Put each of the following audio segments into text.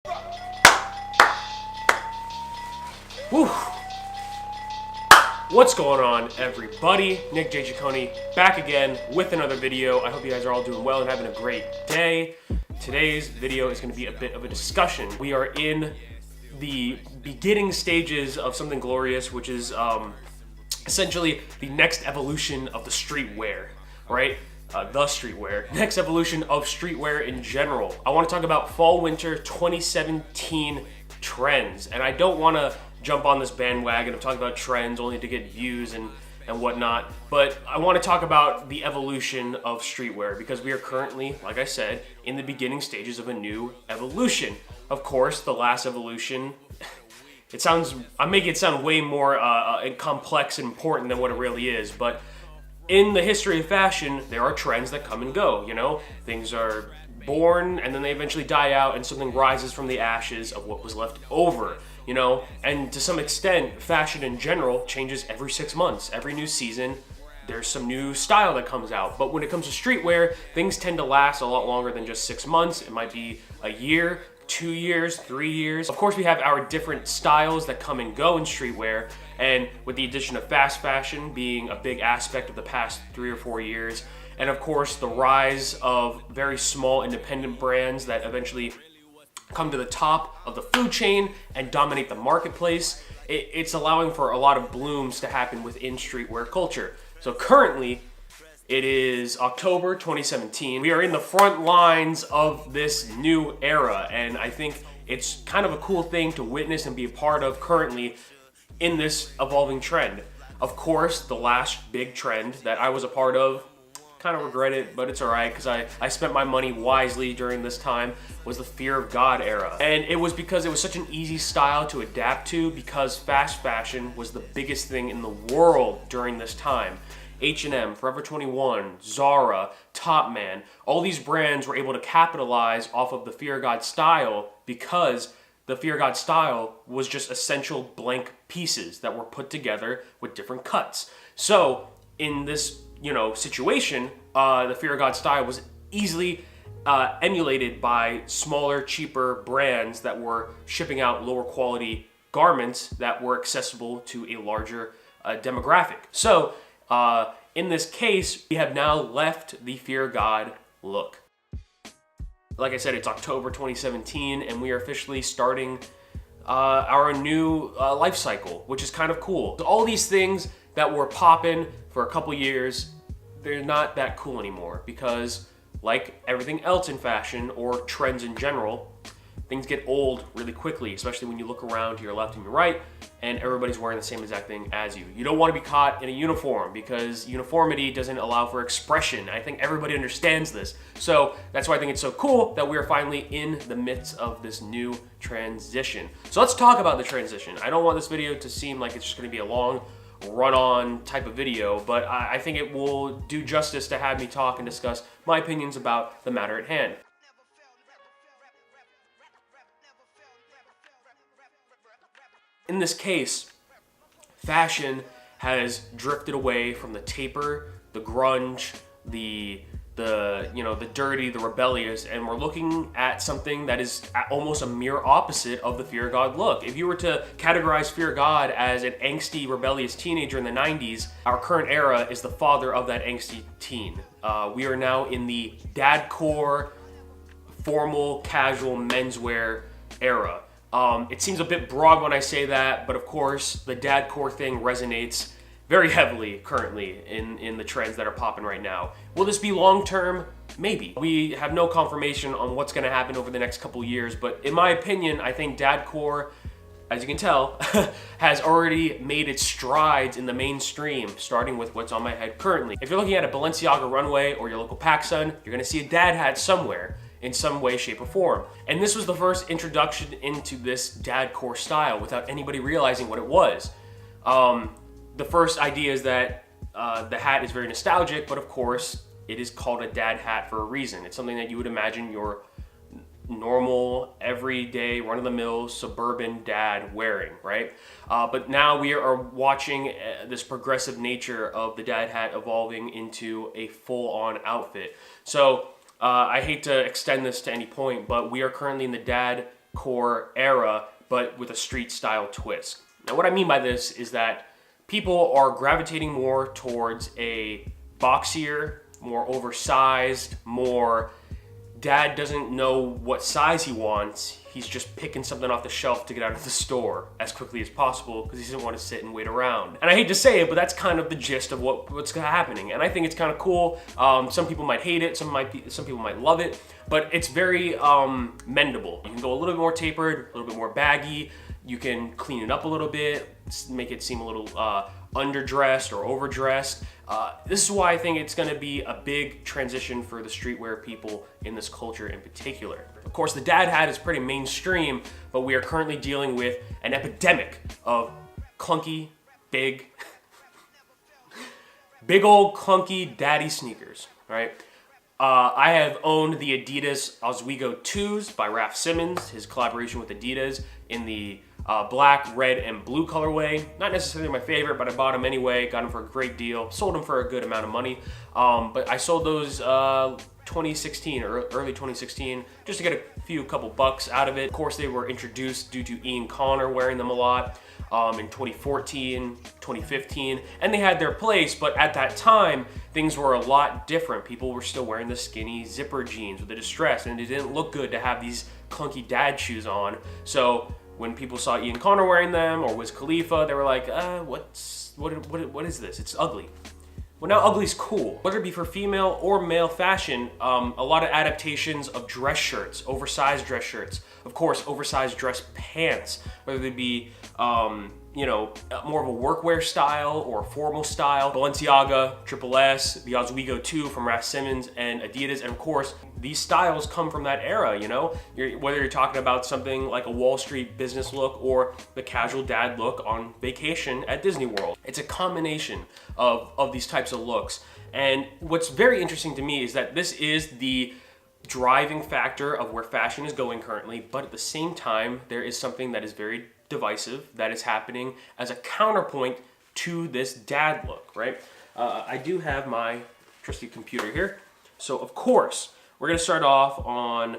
Whew. What's going on, everybody? Nick J. Ciccone back again with another video. I hope you guys are all doing well and having a great day. Today's video is going to be a bit of a discussion. We are in the beginning stages of something glorious, which is essentially the next evolution of the streetwear, right? The streetwear. Next evolution of streetwear in general. I want to talk about fall/winter 2017 trends, and I don't want to jump on this bandwagon of talking about trends only to get views and whatnot, but I want to talk about the evolution of streetwear because we are currently, like I said, in the beginning stages of a new evolution. Of course, the last evolution, I'm making it sound way more complex and important than what it really is, but in the history of fashion, there are trends that come and go, you know? Things are born and then they eventually die out and something rises from the ashes of what was left over, you know? And to some extent, fashion in general changes every 6 months. Every new season, there's some new style that comes out. But when it comes to streetwear, things tend to last a lot longer than just 6 months. It might be a year, 2 years, 3 years. Of course, we have our different styles that come and go in streetwear, and with the addition of fast fashion being a big aspect of the past 3 or 4 years, and of course the rise of very small independent brands that eventually come to the top of the food chain and dominate the marketplace, it's allowing for a lot of blooms to happen within streetwear culture. So currently, it is October 2017. We are in the front lines of this new era, and I think it's kind of a cool thing to witness and be a part of currently in this evolving trend. Of course, the last big trend that I was a part of, kind of regret it, but it's alright because I spent my money wisely during this time, was the Fear of God era. And it was because it was such an easy style to adapt to because fast fashion was the biggest thing in the world during this time. H&M, Forever 21, Zara, Topman, all these brands were able to capitalize off of the Fear of God style because the Fear of God style was just essential blank pieces that were put together with different cuts. So in this, situation, the Fear of God style was easily emulated by smaller, cheaper brands that were shipping out lower quality garments that were accessible to a larger demographic. So in this case, we have now left the Fear of God look. Like I said, it's October 2017, and we are officially starting our new life cycle, which is kind of cool. So all these things that were popping for a couple years, they're not that cool anymore because, like everything else in fashion or trends in general, things get old really quickly, especially when you look around to your left and your right and everybody's wearing the same exact thing as you. You don't want to be caught in a uniform because uniformity doesn't allow for expression. I think everybody understands this. So that's why I think it's so cool that we're finally in the midst of this new transition. So let's talk about the transition. I don't want this video to seem like it's just going to be a long run-on type of video, but I think it will do justice to have me talk and discuss my opinions about the matter at hand. In this case, fashion has drifted away from the taper, the grunge, the dirty, the rebellious, and we're looking at something that is almost a mirror opposite of the Fear of God look. If you were to categorize Fear of God as an angsty, rebellious teenager in the 90s, our current era is the father of that angsty teen. We are now in the Dadcore, formal, casual menswear era. It seems a bit broad when I say that, but of course, the Dadcore thing resonates very heavily currently in the trends that are popping right now. Will this be long-term? Maybe. We have no confirmation on what's gonna happen over the next couple years, but in my opinion, I think Dadcore, as you can tell, has already made its strides in the mainstream, starting with what's on my head currently. If you're looking at a Balenciaga runway or your local Pabzzz, you're gonna see a dad hat somewhere in some way, shape, or form. And this was the first introduction into this Dadcore style without anybody realizing what it was. The first idea is that the hat is very nostalgic, but of course, it is called a dad hat for a reason. It's something that you would imagine your normal, everyday, run-of-the-mill, suburban dad wearing, right? But now we are watching this progressive nature of the dad hat evolving into a full-on outfit. So I hate to extend this to any point, but we are currently in the dad Dadcore era, but with a street style twist. Now what I mean by this is that people are gravitating more towards a boxier, more oversized, more dad doesn't know what size he wants. He's just picking something off the shelf to get out of the store as quickly as possible because he doesn't want to sit and wait around. And I hate to say it, but that's kind of the gist of what's happening. And I think it's kind of cool. Some people might hate it, some people might love it, but it's very mendable. You can go a little bit more tapered, a little bit more baggy. You can clean it up a little bit, make it seem a little underdressed or overdressed. This is why I think it's gonna be a big transition for the streetwear people in this culture in particular. Of course, the dad hat is pretty mainstream, but we are currently dealing with an epidemic of clunky, big old clunky daddy sneakers, right? I have owned the Adidas Oswego 2s by Raf Simons, his collaboration with Adidas in the black, red, and blue colorway. Not necessarily my favorite, but I bought them anyway, got them for a great deal, sold them for a good amount of money. But I sold those 2016 or early 2016 just to get a couple bucks out of it. Of course, they were introduced due to Ian Connor wearing them a lot in 2014, 2015, and they had their place, but at that time, things were a lot different. People were still wearing the skinny zipper jeans with the distress, and it didn't look good to have these clunky dad shoes on. So when people saw Ian Connor wearing them or Wiz Khalifa, they were like, what is this? It's ugly. Well, now ugly's cool. Whether it be for female or male fashion, a lot of adaptations of dress shirts, oversized dress shirts, of course, oversized dress pants, whether they be, you know, more of a workwear style or formal style. Balenciaga, Triple S, the Oswego 2 from Raf Simons, and Adidas, and of course, these styles come from that era, you know? Whether you're talking about something like a Wall Street business look or the casual dad look on vacation at Disney World. It's a combination of these types of looks. And what's very interesting to me is that this is the driving factor of where fashion is going currently, but at the same time, there is something that is very divisive that is happening as a counterpoint to this dad look, right? I do have my trusty computer here. So of course, we're gonna start off on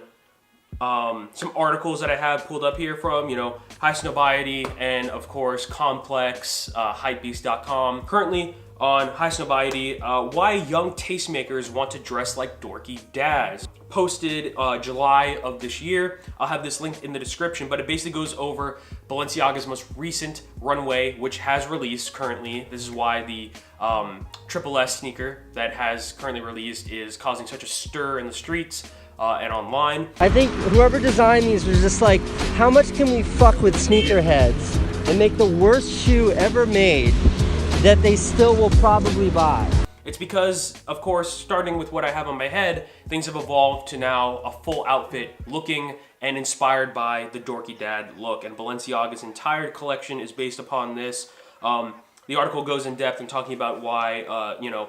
some articles that I have pulled up here from, you know, High Snobiety and of course Complex, Hypebeasts.com. Currently on High Snobiety, why young tastemakers want to dress like dorky dads. Posted July of this year. I'll have this linked in the description, but it basically goes over Balenciaga's most recent runway, which has released currently. This is why the Triple S sneaker that has currently released is causing such a stir in the streets and online. I think whoever designed these was just like, how much can we fuck with sneakerheads and make the worst shoe ever made that they still will probably buy? It's because, of course, starting with what I have on my head, things have evolved to now a full outfit looking and inspired by the dorky dad look. And Balenciaga's entire collection is based upon this. The article goes in depth in talking about why, you know,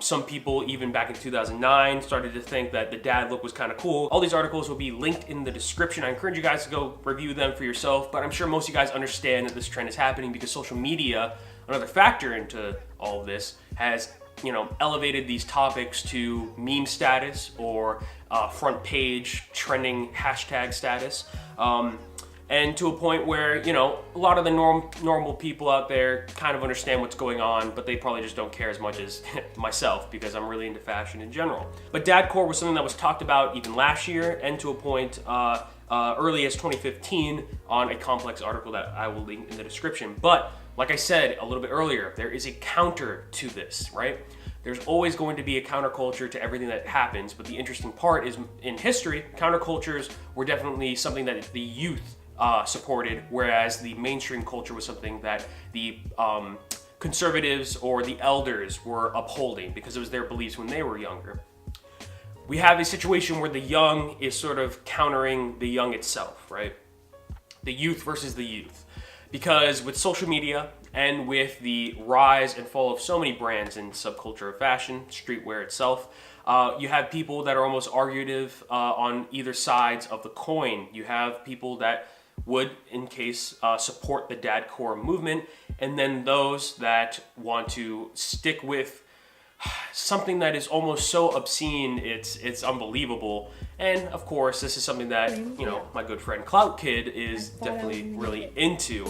some people, even back in 2009, started to think that the dad look was kind of cool. All these articles will be linked in the description. I encourage you guys to go review them for yourself, but I'm sure most of you guys understand that this trend is happening because social media, another factor into all of this, has, you know, elevated these topics to meme status or front page trending hashtag status. And to a point where, you know, a lot of the normal people out there kind of understand what's going on, but they probably just don't care as much as myself because I'm really into fashion in general. But Dadcore was something that was talked about even last year and to a point early as 2015 on a Complex article that I will link in the description. But like I said a little bit earlier, there is a counter to this, right? There's always going to be a counterculture to everything that happens, but the interesting part is in history, countercultures were definitely something that the youth supported, whereas the mainstream culture was something that the conservatives or the elders were upholding because it was their beliefs when they were younger. We have a situation where the young is sort of countering the young itself, right? The youth versus the youth. Because with social media and with the rise and fall of so many brands in subculture of fashion, streetwear itself, you have people that are almost argumentative on either sides of the coin. You have people that would, in case, support the Dadcore movement, and then those that want to stick with something that is almost so obscene, it's unbelievable. And of course, this is something that, you know, my good friend Clout Kid is definitely really into.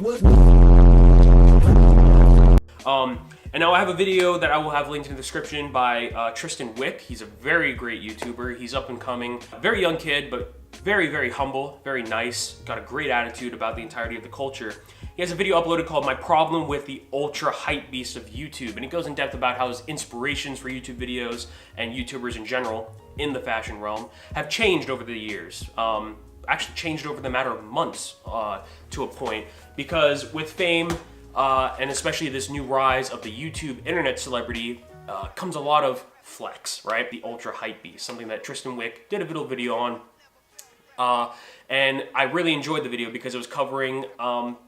And now I have a video that I will have linked in the description by Tristan Wick. He's a very great YouTuber. He's up and coming, very young kid, but very, very humble, very nice, got a great attitude about the entirety of the culture. He has a video uploaded called My Problem with the Ultra Hypebeast of YouTube, and he goes in depth about how his inspirations for YouTube videos and YouTubers in general in the fashion realm have changed over the years. Actually changed over the matter of months to a point, because with fame, and especially this new rise of the YouTube internet celebrity, comes a lot of flex, right? The Ultra Hypebeast, something that Tristan Wick did a little video on. And I really enjoyed the video because it was covering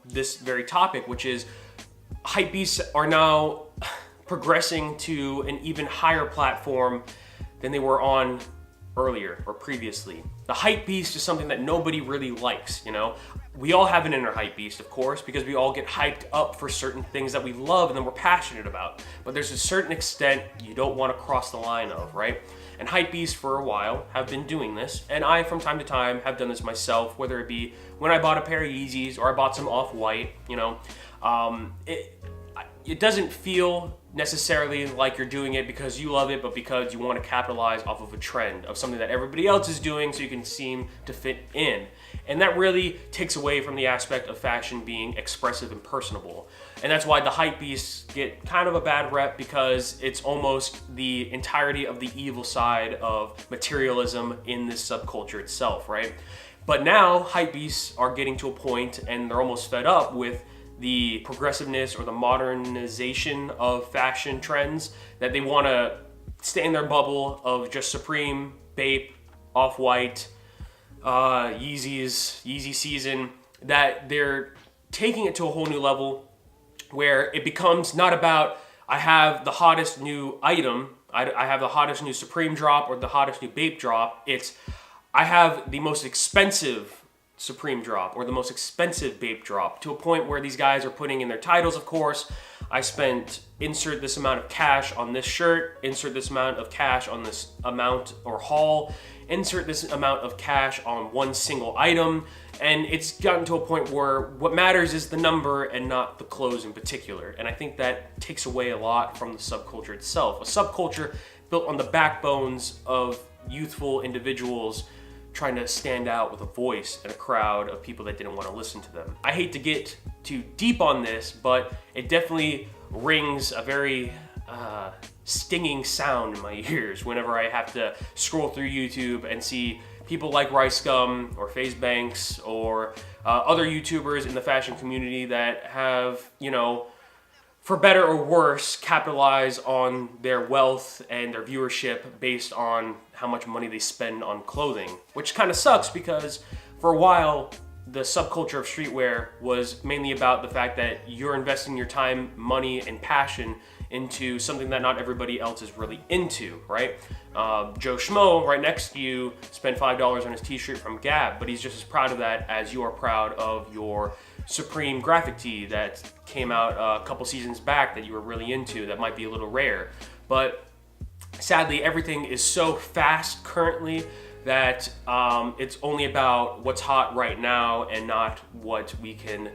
this very topic, which is Hypebeasts are now progressing to an even higher platform than they were on earlier or previously. The Hypebeast is something that nobody really likes, you know? We all have an inner Hypebeast, of course, because we all get hyped up for certain things that we love and that we're passionate about. But there's a certain extent you don't want to cross the line of, right? And Hypebeasts for a while have been doing this, and I from time to time have done this myself, whether it be when I bought a pair of Yeezys or I bought some Off-White, you know. It doesn't feel necessarily like you're doing it because you love it, but because you want to capitalize off of a trend of something that everybody else is doing so you can seem to fit in. And that really takes away from the aspect of fashion being expressive and personable. And that's why the Hypebeasts get kind of a bad rep, because it's almost the entirety of the evil side of materialism in this subculture itself, right? But now Hypebeasts are getting to a point, and they're almost fed up with the progressiveness or the modernization of fashion trends, that they want to stay in their bubble of just Supreme, Bape, Off-White, Yeezys, Yeezy season, that they're taking it to a whole new level where it becomes not about, I have the hottest new item, I have the hottest new Supreme drop or the hottest new Bape drop. It's, I have the most expensive Supreme drop or the most expensive Bape drop, to a point where these guys are putting in their titles, of course, I spent insert this amount of cash on this shirt, insert this amount of cash on this amount or haul, insert this amount of cash on one single item. And it's gotten to a point where what matters is the number and not the clothes in particular. And I think that takes away a lot from the subculture itself. A subculture built on the backbones of youthful individuals trying to stand out with a voice in a crowd of people that didn't want to listen to them. I hate to get too deep on this, but it definitely rings a very stinging sound in my ears whenever I have to scroll through YouTube and see people like Rice Gum or FaZe Banks or other YouTubers in the fashion community that have, you know, for better or worse, capitalize on their wealth and their viewership based on how much money they spend on clothing. Which kind of sucks, because for a while, the subculture of streetwear was mainly about the fact that you're investing your time, money, and passion into something that not everybody else is really into, right? Joe Schmo, right next to you, spent $5 on his t-shirt from Gap, but he's just as proud of that as you are proud of your Supreme graphic tee that came out a couple seasons back that you were really into, that might be a little rare. But sadly, everything is so fast currently that it's only about what's hot right now and not what we can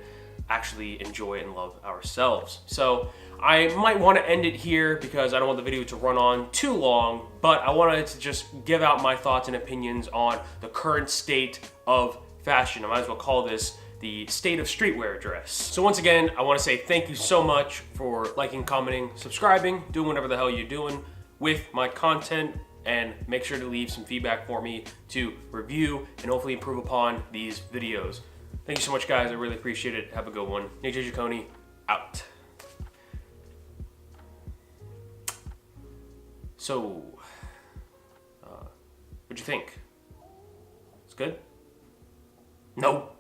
actually enjoy and love ourselves. So I might want to end it here because I don't want the video to run on too long, but I wanted to just give out my thoughts and opinions on the current state of fashion. I might as well call this the state of streetwear dress. So once again, I want to say thank you so much for liking, commenting, subscribing, doing whatever the hell you're doing with my content, and make sure to leave some feedback for me to review and hopefully improve upon these videos. Thank you so much, guys. I really appreciate it. Have a good one. Nick J. out. So, what'd you think? It's good? No.